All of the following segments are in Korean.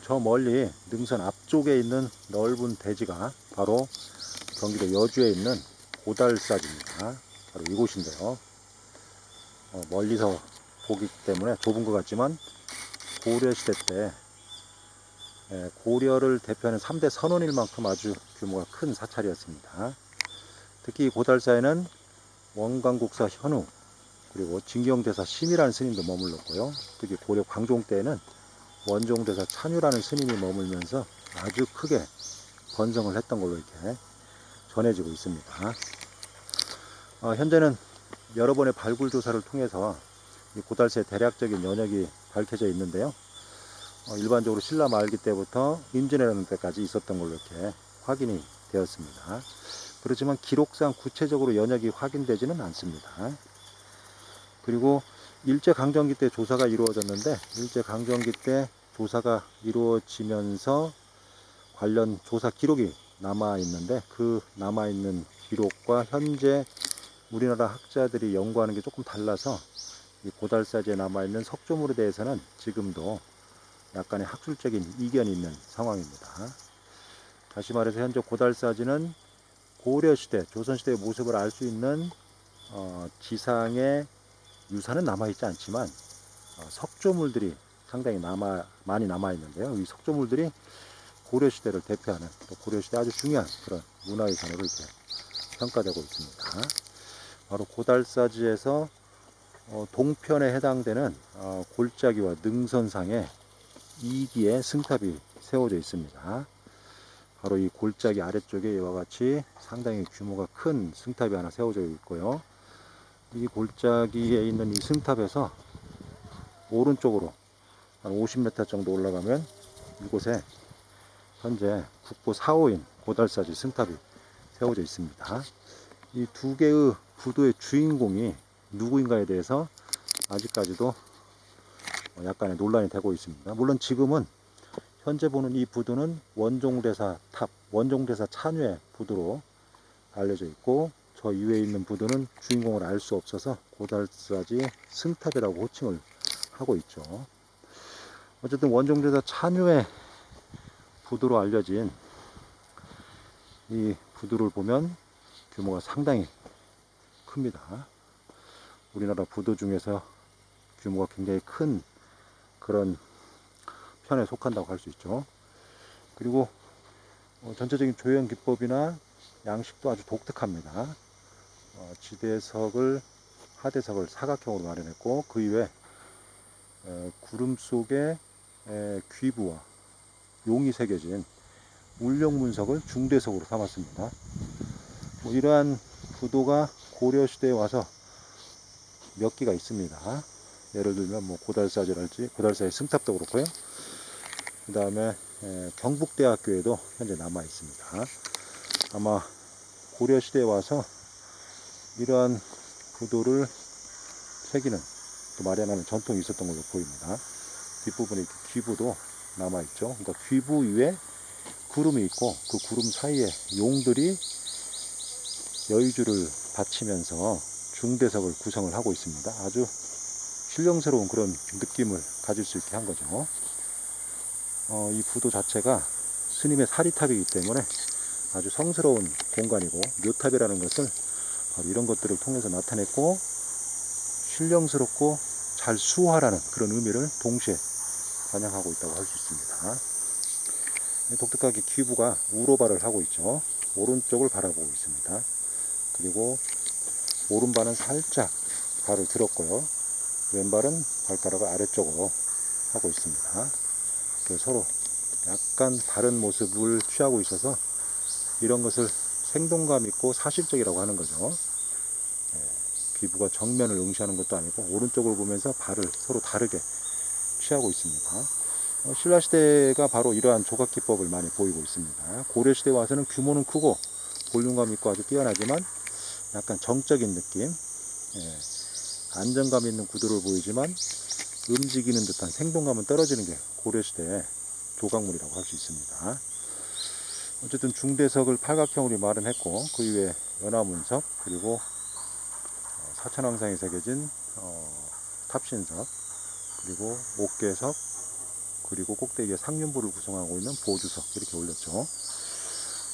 저 멀리 능선 앞쪽에 있는 넓은 대지가 바로 경기도 여주에 있는 고달사지입니다. 바로 이곳인데요. 멀리서 보기 때문에 좁은 것 같지만 고려시대 때 고려를 대표하는 3대 선원일 만큼 아주 규모가 큰 사찰이었습니다. 특히 이 고달사에는 원광국사 현우 그리고 진경대사 심이라는 스님도 머물렀고요. 특히 고려 광종 때에는 원종대사 찬유라는 스님이 머물면서 아주 크게 번성을 했던 걸로 이렇게 전해지고 있습니다. 현재는 여러 번의 발굴 조사를 통해서 이 고달사의 대략적인 연역이 밝혀져 있는데요. 일반적으로 신라 말기 때부터 임진왜란 때까지 있었던 걸로 이렇게 확인이 되었습니다. 그렇지만 기록상 구체적으로 연역이 확인되지는 않습니다. 그리고 일제강점기 때 조사가 이루어졌는데 일제강점기 때 조사가 이루어지면서 관련 조사 기록이 남아있는데 그 남아있는 기록과 현재 우리나라 학자들이 연구하는 게 조금 달라서 이 고달사지에 남아있는 석조물에 대해서는 지금도 약간의 학술적인 이견이 있는 상황입니다. 다시 말해서 현재 고달사지는 고려시대, 조선시대의 모습을 알 수 있는 지상의 유산은 남아있지 않지만 석조물들이 상당히 많이 남아있는데요. 이 석조물들이 고려시대를 대표하는 또 고려시대 아주 중요한 그런 문화유산으로 이렇게 평가되고 있습니다. 바로 고달사지에서 동편에 해당되는 골짜기와 능선상에 2기의 승탑이 세워져 있습니다. 바로 이 골짜기 아래쪽에 이와 같이 상당히 규모가 큰 승탑이 하나 세워져 있고요. 이 골짜기에 있는 이 승탑에서 오른쪽으로 한 50m 정도 올라가면 이곳에 현재 국보 4호인 고달사지 승탑이 세워져 있습니다. 이 두 개의 부도의 주인공이 누구인가에 대해서 아직까지도 약간의 논란이 되고 있습니다. 물론 지금은 현재 보는 이 부두는 원종대사 탑, 원종대사 찬유의 부두로 알려져 있고 저 이외에 있는 부두는 주인공을 알 수 없어서 고달사지 승탑이라고 호칭을 하고 있죠. 어쨌든 원종대사 찬유의 부두로 알려진 이 부두를 보면 규모가 상당히 큽니다. 우리나라 부두 중에서 규모가 굉장히 큰 그런 편에 속한다고 할 수 있죠. 그리고 전체적인 조형 기법이나 양식도 아주 독특합니다. 지대석을 하대석을 사각형으로 마련했고 그 이외에 구름 속에 귀부와 용이 새겨진 울룡문석을 중대석으로 삼았습니다. 이러한 부도가 고려시대에 와서 몇 개가 있습니다. 예를 들면 고달사지랄지 고달사의 승탑도 그렇고요. 그 다음에 경북대학교에도 현재 남아 있습니다. 아마 고려시대에 와서 이러한 부도를 새기는 또 마련하는 전통이 있었던 걸로 보입니다. 뒷부분에 귀부도 남아 있죠. 그러니까 귀부 위에 구름이 있고 그 구름 사이에 용들이 여의주를 바치면서 중대석을 구성을 하고 있습니다. 아주 신령스러운 그런 느낌을 가질 수 있게 한 거죠. 이 부도 자체가 스님의 사리탑이기 때문에 아주 성스러운 공간이고 묘탑이라는 것을 바로 이런 것들을 통해서 나타냈고 신령스럽고 잘 수호하라는 그런 의미를 동시에 반영하고 있다고 할 수 있습니다. 독특하게 귀부가 우로발을 하고 있죠. 오른쪽을 바라보고 있습니다. 그리고 오른발은 살짝 발을 들었고요. 왼발은 발가락을 아래쪽으로 하고 있습니다. 서로 약간 다른 모습을 취하고 있어서 이런 것을 생동감 있고 사실적이라고 하는 거죠. 귀부가 정면을 응시하는 것도 아니고 오른쪽을 보면서 발을 서로 다르게 취하고 있습니다. 신라시대가 바로 이러한 조각기법을 많이 보이고 있습니다. 고려시대 와서는 규모는 크고 볼륨감 있고 아주 뛰어나지만 약간 정적인 느낌, 안정감 있는 구도를 보이지만 움직이는 듯한 생동감은 떨어지는 게 고려시대의 조각물이라고 할 수 있습니다. 어쨌든 중대석을 팔각형으로 마련했고 그 이외에 연화문석 그리고 사천왕상에 새겨진 탑신석 그리고 옥계석 그리고 꼭대기에 상륜부를 구성하고 있는 보주석 이렇게 올렸죠.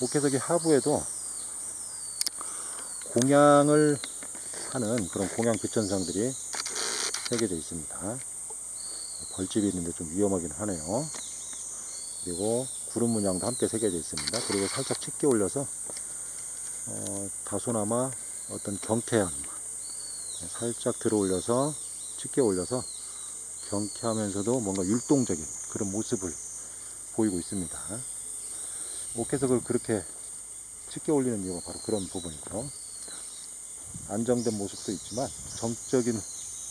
옥회석의 하부에도 공양을 하는 그런 공양 비천상들이 새겨져 있습니다. 벌집이 있는데 좀 위험하긴 하네요. 그리고 구름 문양도 함께 새겨져 있습니다. 그리고 살짝 짙게 올려서 다소나마 어떤 경쾌함, 살짝 들어 올려서 짙게 올려서 경쾌하면서도 뭔가 율동적인 그런 모습을 보이고 있습니다. 옥회석을 그렇게 짙게 올리는 이유가 바로 그런 부분이고요. 안정된 모습도 있지만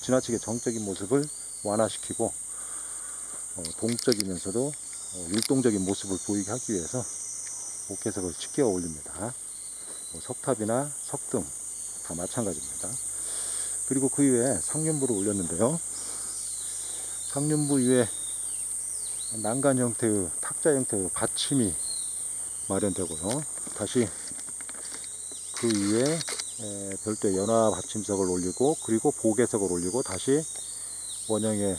지나치게 정적인 모습을 완화시키고 동적이면서도 율동적인 모습을 보이게 하기 위해서 옥회석을 짙게 올립니다. 석탑이나 석등 다 마찬가지입니다. 그리고 그 위에 상륜부를 올렸는데요. 상륜부 위에 난간 형태의 탁자 형태의 받침이 마련되고요. 다시 그 위에 별도의 연화 받침석을 올리고 그리고 보개석을 올리고 다시 원형의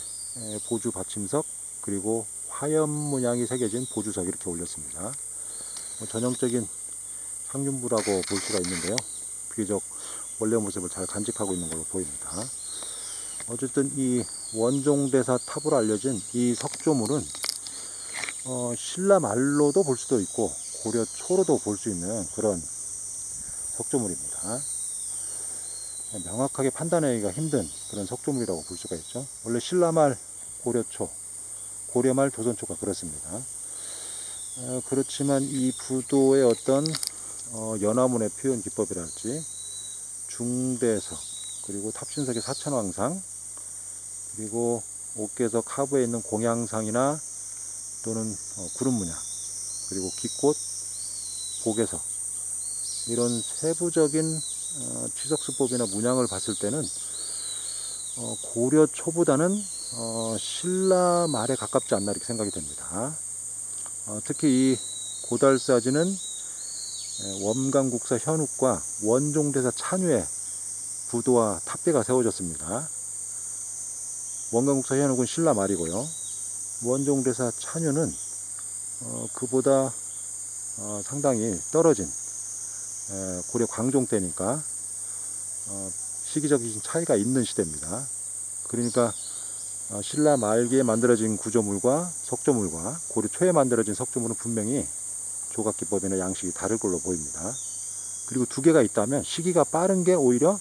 보주 받침석 그리고 화염 문양이 새겨진 보주석 이렇게 올렸습니다. 전형적인 상륜부라고 볼 수가 있는데요. 비교적 원래 모습을 잘 간직하고 있는 걸로 보입니다. 어쨌든 이 원종대사 탑으로 알려진 이 석조물은 신라 말로도 볼 수도 있고 고려 초로도 볼 수 있는 그런 석조물입니다. 명확하게 판단하기가 힘든 그런 석조물이라고 볼 수가 있죠. 원래 신라말, 고려초, 고려말, 조선초가 그렇습니다. 그렇지만 이 부도의 어떤 연화문의 표현 기법이랄지 중대석 그리고 탑신석의 사천왕상 그리고 옥계석 하부에 있는 공양상이나 또는 구름문양 그리고 기꽃, 보개석 이런 세부적인 취석수법이나 문양을 봤을 때는 고려 초보다는 신라 말에 가깝지 않나 이렇게 생각이 됩니다. 특히 이 고달사지는 원강국사 현욱과 원종대사 찬유의 부도와 탑배가 세워졌습니다. 원강국사 현욱은 신라 말이고요. 원종대사 찬유는 그보다 상당히 떨어진 고려 광종 때니까 시기적인 차이가 있는 시대입니다. 그러니까 신라 말기에 만들어진 구조물과 석조물과 고려 초에 만들어진 석조물은 분명히 조각기법이나 양식이 다를 걸로 보입니다. 그리고 두 개가 있다면 시기가 빠른 게 오히려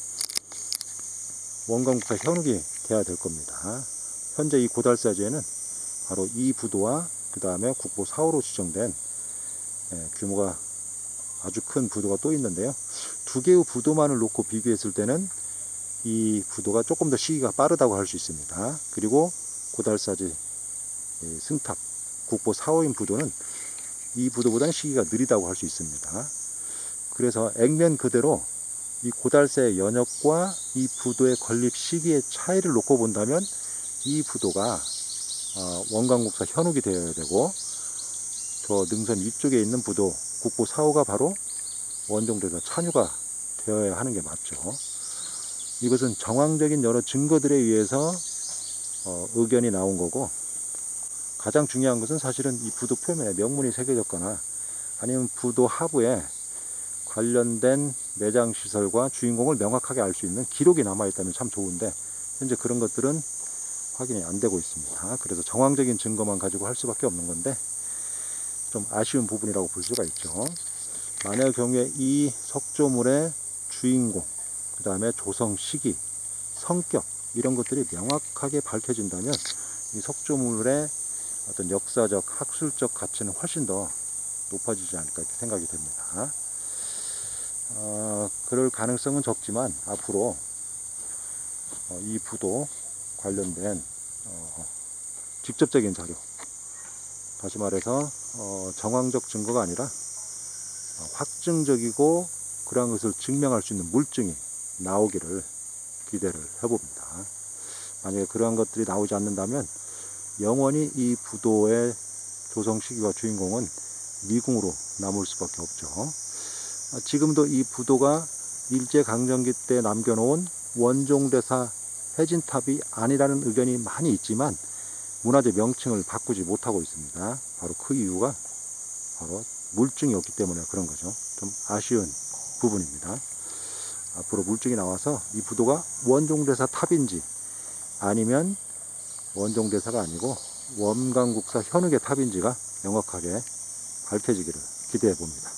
원강국사 현욱이 돼야 될 겁니다. 현재 이 고달사지에는 바로 이 부도와 그 다음에 국보 4호로 지정된 규모가 아주 큰 부도가 또 있는데요. 두 개의 부도만을 놓고 비교했을 때는 이 부도가 조금 더 시기가 빠르다고 할 수 있습니다. 그리고 고달사지 승탑 국보 4호인 부도는 이 부도보다는 시기가 느리다고 할 수 있습니다. 그래서 액면 그대로 이 고달사의 연역과 이 부도의 건립 시기의 차이를 놓고 본다면 이 부도가 원강국사 현욱이 되어야 되고 저 능선 위쪽에 있는 부도 국보 4호가 바로 원종대사 찬유가 되어야 하는 게 맞죠. 이것은 정황적인 여러 증거들에 의해서 의견이 나온 거고 가장 중요한 것은 사실은 이 부도 표면에 명문이 새겨졌거나 아니면 부도 하부에 관련된 매장시설과 주인공을 명확하게 알 수 있는 기록이 남아있다면 참 좋은데 현재 그런 것들은 확인이 안 되고 있습니다. 그래서 정황적인 증거만 가지고 할 수밖에 없는 건데 좀 아쉬운 부분이라고 볼 수가 있죠. 만약의 경우에 이 석조물의 주인공, 그 다음에 조성 시기, 성격 이런 것들이 명확하게 밝혀진다면 이 석조물의 어떤 역사적, 학술적 가치는 훨씬 더 높아지지 않을까 이렇게 생각이 됩니다. 그럴 가능성은 적지만 앞으로 이 부도 관련된 직접적인 자료, 다시 말해서 정황적 증거가 아니라 확증적이고 그러한 것을 증명할 수 있는 물증이 나오기를 기대를 해봅니다. 만약에 그러한 것들이 나오지 않는다면 영원히 이 부도의 조성 시기와 주인공은 미궁으로 남을 수밖에 없죠. 지금도 이 부도가 일제강점기 때 남겨놓은 원종대사 해진탑이 아니라는 의견이 많이 있지만 문화재 명칭을 바꾸지 못하고 있습니다. 바로 그 이유가 바로 물증이 없기 때문에 그런 거죠. 좀 아쉬운 부분입니다. 앞으로 물증이 나와서 이 부도가 원종대사 탑인지 아니면 원종대사가 아니고 원광국사 현욱의 탑인지가 명확하게 밝혀지기를 기대해 봅니다.